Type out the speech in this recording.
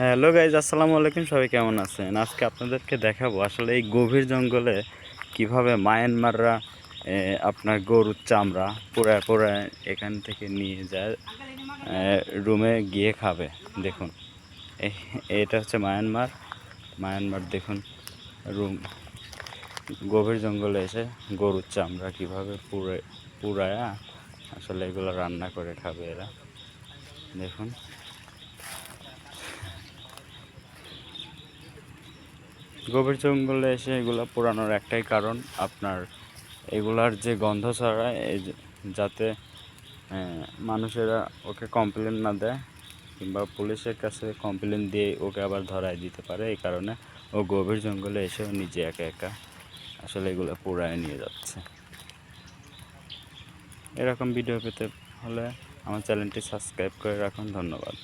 Hello guys, আসসালামু আলাইকুম। সবাই কেমন আছেন? আজকে আপনাদেরকে দেখাবো আসলে এই গভীর জঙ্গলে কিভাবে মায়ানমাররা আপনার গরুর চামড়া পোড়ায় পোড়ায় এখান থেকে নিয়ে যায়, রুমে গিয়ে খাবে। দেখুন, এটা হচ্ছে মায়ানমার। মায়ানমার দেখুন, রুম গভীর জঙ্গলে এসে গরুর চামড়া কীভাবে পুড়ায়া আসলে এগুলো রান্না করে খাবে এরা। দেখুন, গভীর জঙ্গলে এসে এগুলো পোড়ানোর একটাই কারণ, আপনার এগুলার যে গন্ধ ছড়ায় যাতে মানুষেরা ওকে কমপ্লেন না দেয় কিংবা পুলিশের কাছে কমপ্লেন দিয়ে ওকে আবার ধরায় দিতে পারে। এই কারণে ও গভীর জঙ্গলে এসেও নিজে একা একা আসলে এগুলো পোড়ায় নিয়ে যাচ্ছে। এরকম ভিডিও পেতে হলে আমার চ্যানেলটি সাবস্ক্রাইব করে রাখুন। ধন্যবাদ।